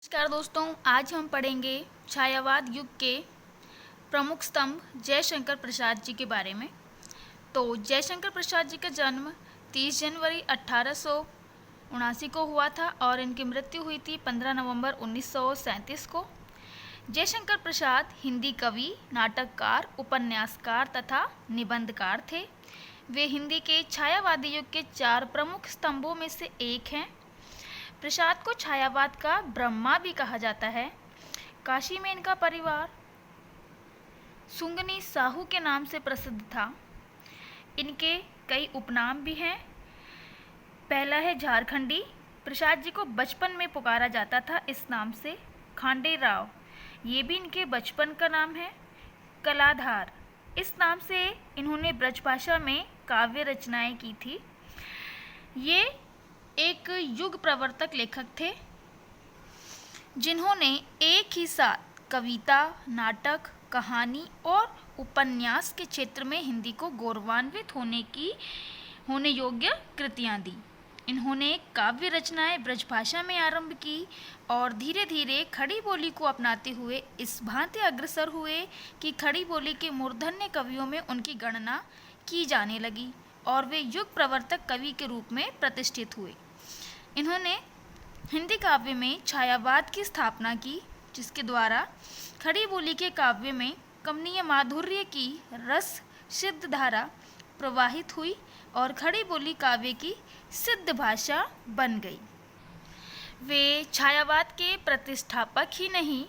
नमस्कार दोस्तों, आज हम पढ़ेंगे छायावाद युग के प्रमुख स्तंभ जयशंकर प्रसाद जी के बारे में। तो जयशंकर प्रसाद जी का जन्म 30 जनवरी 1879 को हुआ था और इनकी मृत्यु हुई थी 15 नवंबर 1937 को। जयशंकर प्रसाद हिंदी कवि, नाटककार, उपन्यासकार तथा निबंधकार थे। वे हिंदी के छायावादी युग के 4 प्रमुख स्तंभों में से एक हैं। प्रसाद को छायावाद का ब्रह्मा भी कहा जाता है। काशी में इनका परिवार सुंगनी साहू के नाम से प्रसिद्ध था। इनके कई उपनाम भी हैं। पहला है झारखंडी। प्रसाद जी को बचपन में पुकारा जाता था इस नाम से। खांडे राव, ये भी इनके बचपन का नाम है। कलाधार, इस नाम से इन्होंने ब्रजभाषा में काव्य रचनाएं की थी। ये एक युग प्रवर्तक लेखक थे जिन्होंने एक ही साथ कविता, नाटक, कहानी और उपन्यास के क्षेत्र में हिंदी को गौरवान्वित होने योग्य कृतियां दी। इन्होंने काव्य रचनाएं ब्रजभाषा में आरंभ की और धीरे धीरे खड़ी बोली को अपनाते हुए इस भांति अग्रसर हुए कि खड़ी बोली के मूर्धन्य कवियों में उनकी गणना की जाने लगी और वे युग प्रवर्तक कवि के रूप में प्रतिष्ठित हुए। इन्होंने हिंदी काव्य में छायावाद की स्थापना की, जिसके द्वारा खड़ी बोली के काव्य में कमनीय माधुर्य की रस सिद्ध धारा प्रवाहित हुई और खड़ी बोली काव्य की सिद्ध भाषा बन गई। वे छायावाद के प्रतिष्ठापक ही नहीं,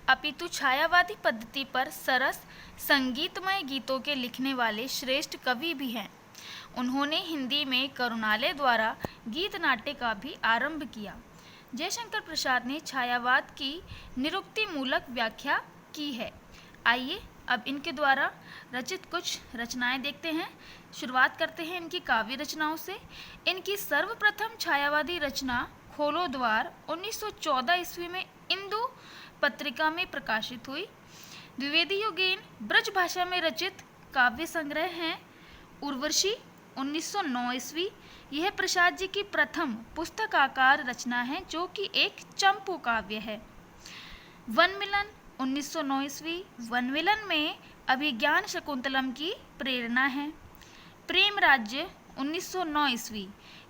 अपितु छायावादी पद्धति पर सरस संगीतमय गीतों के लिखने वाले श्रेष्ठ कवि भी हैं। उन्होंने हिंदी में करुणालय द्वारा गीत नाट्य का भी आरंभ किया। जयशंकर प्रसाद ने छायावाद की निरुक्ति मूलक व्याख्या की है। आइए अब इनके द्वारा रचित कुछ रचनाएं देखते हैं। शुरुआत करते हैं इनकी काव्य रचनाओं से। इनकी सर्वप्रथम छायावादी रचना खोलो द्वार 1914 ईस्वी में इंदु पत्रिका में प्रकाशित हुई। द्विवेदी योगेन ब्रजभाषा में रचित काव्य संग्रह हैं उर्वशी 1909 ईस्वी। यह प्रसाद जी की प्रथम पुस्तकाकार रचना है जो कि एक चंपू काव्य है। वनमिलन 1909 ईस्वी। वनमिलन में अभिज्ञान शकुंतलम की प्रेरणा है। प्रेम राज्य 1909 ईस्वी।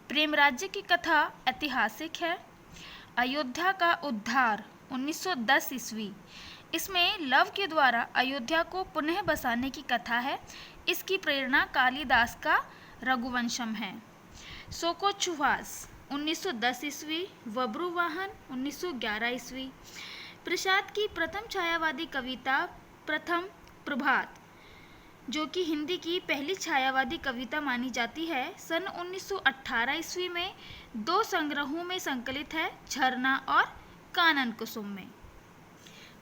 प्रेम राज्य की कथा ऐतिहासिक है। अयोध्या का उद्धार 1910 ईस्वी। इसमें लव के द्वारा अयोध्या को पुनः बसाने की कथा है। इसकी प्रेरणा कालिदास का रघुवंशम है। सोकोचुवास 1910 ईस्वी। वब्रुवाहन 1911 ईस्वी। प्रसाद की प्रथम छायावादी कविता प्रथम प्रभात, जो कि हिंदी की पहली छायावादी कविता मानी जाती है, सन 1918 ईस्वी में 2 संग्रहों में संकलित है, झरना और कानन कुसुम में।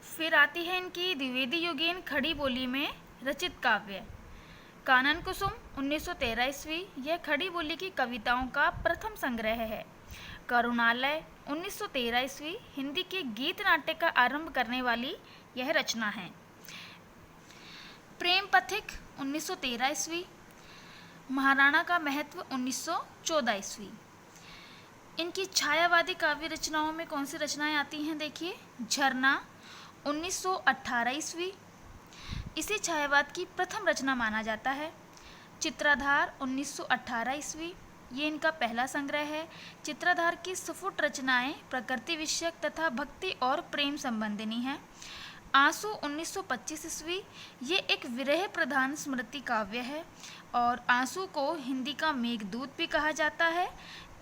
फिर आती है इनकी द्विवेदी योगेन खड़ी बोली में रचित काव्य कानन कुसुम 1913 ईस्वी। यह खड़ी बोली की कविताओं का प्रथम संग्रह है। करुणालय 1913 ईस्वी। हिंदी के गीत नाट्य का आरंभ करने वाली यह रचना है। प्रेम पथिक 1913 ईस्वी। महाराणा का महत्व 1914 ईस्वी। इनकी छायावादी काव्य रचनाओं में कौन सी रचनाएं आती हैं देखिए। झरना 1918 ईस्वी। इसे छायावाद की प्रथम रचना माना जाता है। चित्राधार 1918 ईस्वी। ये इनका पहला संग्रह है। चित्राधार की स्फुट रचनाएं प्रकृति विषयक तथा भक्ति और प्रेम संबंधिनी हैं। आंसू 1925 ईस्वी। ये एक विरह प्रधान स्मृति काव्य है और आंसू को हिंदी का मेघदूत भी कहा जाता है।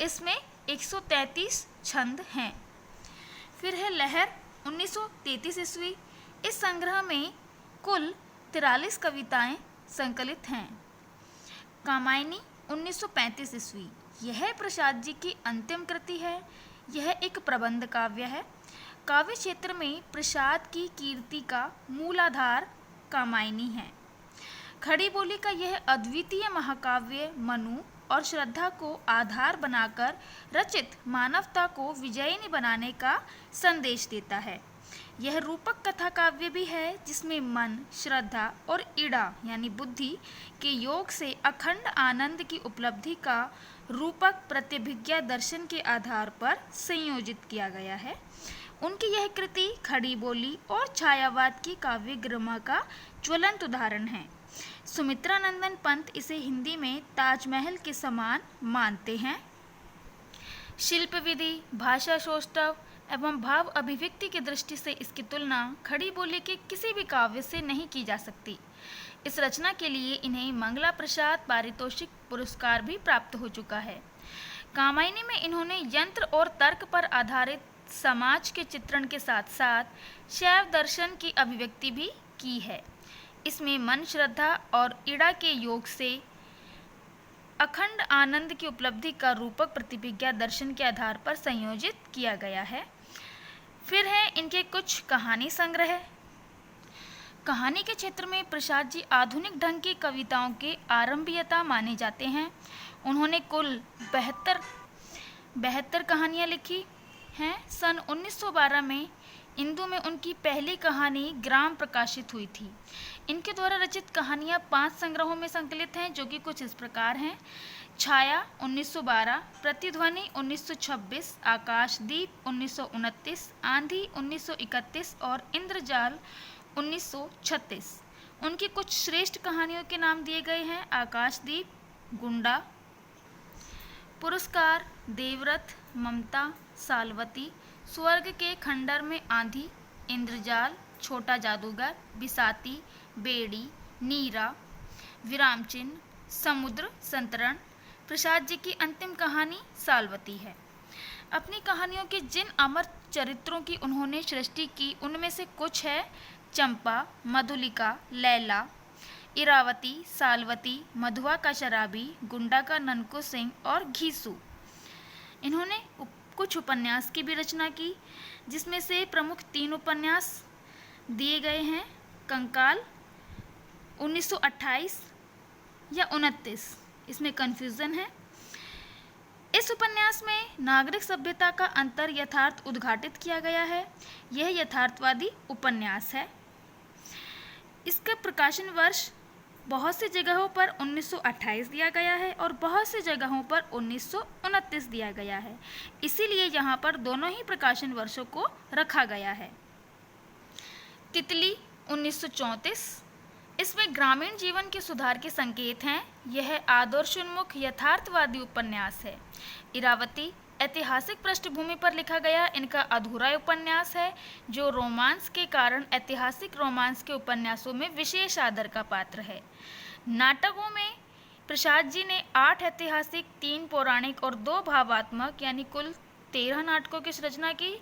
इसमें 133 छंद हैं। फिर है लहर 1933 ईस्वी। इस संग्रह में कुल 43 कविताएं संकलित हैं। कामायनी 1935 ईस्वी। यह प्रसाद जी की अंतिम कृति है। यह एक प्रबंध काव्य है। काव्य क्षेत्र में प्रसाद की कीर्ति का मूलाधार कामायनी है। खड़ी बोली का यह अद्वितीय महाकाव्य मनु और श्रद्धा को आधार बनाकर रचित मानवता को विजयिनी बनाने का संदेश देता है। यह रूपक कथा काव्य भी है जिसमें मन, श्रद्धा और इड़ा यानी बुद्धि के योग से अखंड आनंद की उपलब्धि का रूपक प्रतिभिज्ञा दर्शन के आधार पर संयोजित किया गया है। उनकी यह कृति खड़ी बोली और छायावाद की काव्य गरिमा का ज्वलंत उदाहरण है। सुमित्रानंदन पंत इसे हिंदी में ताजमहल के समान मानते हैं। शिल्प विधि, भाषा सौष्ठव एवं भाव अभिव्यक्ति की दृष्टि से इसकी तुलना खड़ी बोली के किसी भी काव्य से नहीं की जा सकती। इस रचना के लिए इन्हें मंगला प्रसाद पारितोषिक पुरस्कार भी प्राप्त हो चुका है। कामायनी में इन्होंने यंत्र और तर्क पर आधारित समाज के चित्रण के साथ साथ शैव दर्शन की अभिव्यक्ति भी की है। इसमें मन, श्रद्धा और इड़ा के योग से अखंड आनंद की उपलब्धि का रूपक प्रतिभिज्ञा दर्शन के आधार पर संयोजित किया गया है। फिर है इनके कुछ कहानी संग्रह। कहानी के क्षेत्र में प्रसाद जी आधुनिक ढंग की कविताओं के आरंभीयता माने जाते हैं। उन्होंने कुल 72 कहानियाँ लिखी हैं। सन 1912 में इंदु में उनकी पहली कहानी ग्राम प्रकाशित हुई थी। इनके द्वारा रचित कहानियाँ 5 संग्रहों में संकलित हैं, जो कि कुछ इस प्रकार हैं। छाया 1912, प्रतिध्वनि 1926, आकाशदीप 1929, आंधी 1931 और इंद्रजाल 1936। उनकी कुछ श्रेष्ठ कहानियों के नाम दिए गए हैं। आकाशदीप, गुंडा, पुरस्कार, देवव्रत, ममता, सालवती, स्वर्ग के खंडर में आंधी, इंद्रजाल, छोटा जादूगर, बिसाती, बेड़ी, नीरा, विरामचिन्ह, समुद्र संतरण। प्रसाद जी की अंतिम कहानी सालवती है। अपनी कहानियों के जिन अमर चरित्रों की उन्होंने सृष्टि की उनमें से कुछ है चंपा, मधुलिका, लैला, इरावती, सालवती, मधुआ का शराबी, गुंडा का ननकू सिंह और घीसू। इन्होंने कुछ उपन्यास की भी रचना की, जिसमें से प्रमुख 3 उपन्यास दिए गए हैं। कंकाल 1928 या 29, इसमें कन्फ्यूज़न है। इस उपन्यास में नागरिक सभ्यता का अंतर यथार्थ उद्घाटित किया गया है। यह यथार्थवादी उपन्यास है। इसका प्रकाशन वर्ष बहुत सी जगहों पर 1928 दिया गया है और बहुत सी जगहों पर 1929 दिया गया है। इसीलिए यहाँ पर दोनों ही प्रकाशन वर्षों को रखा गया है। तितली 1934, इसमें ग्रामीण जीवन के सुधार के संकेत हैं। यह आदर्शोन्मुख यथार्थवादी उपन्यास है। इरावती ऐतिहासिक पृष्ठभूमि पर लिखा गया इनका अधूरा उपन्यास है, जो रोमांस के कारण ऐतिहासिक रोमांस के उपन्यासों में विशेष आदर का पात्र है। नाटकों में प्रसाद जी ने 8 ऐतिहासिक, 3 पौराणिक और 2 भावात्मक यानी कुल 13 नाटकों की रचना की,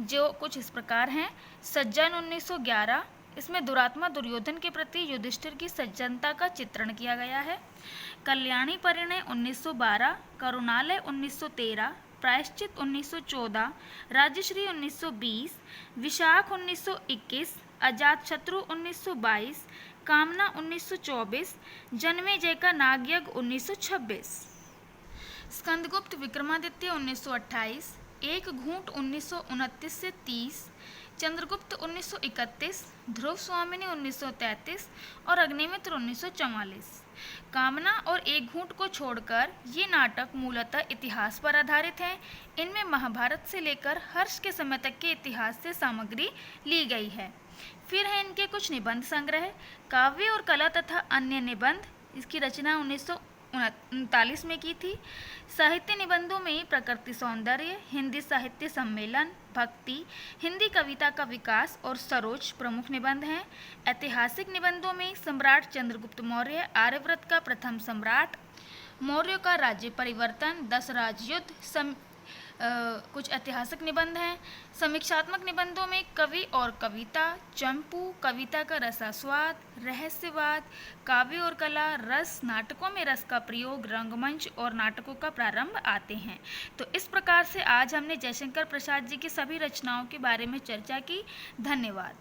जो कुछ इस प्रकार हैं। सज्जन 1911, इसमें दुरात्मा दुर्योधन के प्रति युधिष्ठिर की सज्जनता का चित्रण किया गया है। कल्याणी परिणय 1912, करुणालय 1913, प्रायश्चित 1914, राजश्री 1920, विशाख 1921, अजातशत्रु 1922, कामना 1924, जन्मेजय का नागयज्ञ 1926। स्कंदगुप्त विक्रमादित्य 1928, एक घूंट 1929 से 30, चंद्रगुप्त 1931, ध्रुव स्वामिनी 1933 और अग्निमित्र 1944। कामना और एक घूंट को छोड़कर ये नाटक मूलतः इतिहास पर आधारित हैं। इनमें महाभारत से लेकर हर्ष के समय तक के इतिहास से सामग्री ली गई है। फिर है इनके कुछ निबंध संग्रह, काव्य और कला तथा अन्य निबंध। इसकी रचना 1939 में की थी। साहित्य निबंधों में प्रकृति सौंदर्य, हिंदी साहित्य सम्मेलन, भक्ति, हिंदी कविता का विकास और सरोज प्रमुख निबंध हैं। ऐतिहासिक निबंधों में सम्राट चंद्रगुप्त मौर्य, आर्यव्रत का प्रथम सम्राट, मौर्यों का राज्य परिवर्तन, 10 राजयुद्ध, कुछ ऐतिहासिक निबंध हैं। समीक्षात्मक निबंधों में कवि और कविता, चंपू, कविता का रसास्वाद, रहस्यवाद, काव्य और कला, रस, नाटकों में रस का प्रयोग, रंगमंच और नाटकों का प्रारंभ आते हैं। तो इस प्रकार से आज हमने जयशंकर प्रसाद जी की सभी रचनाओं के बारे में चर्चा की। धन्यवाद।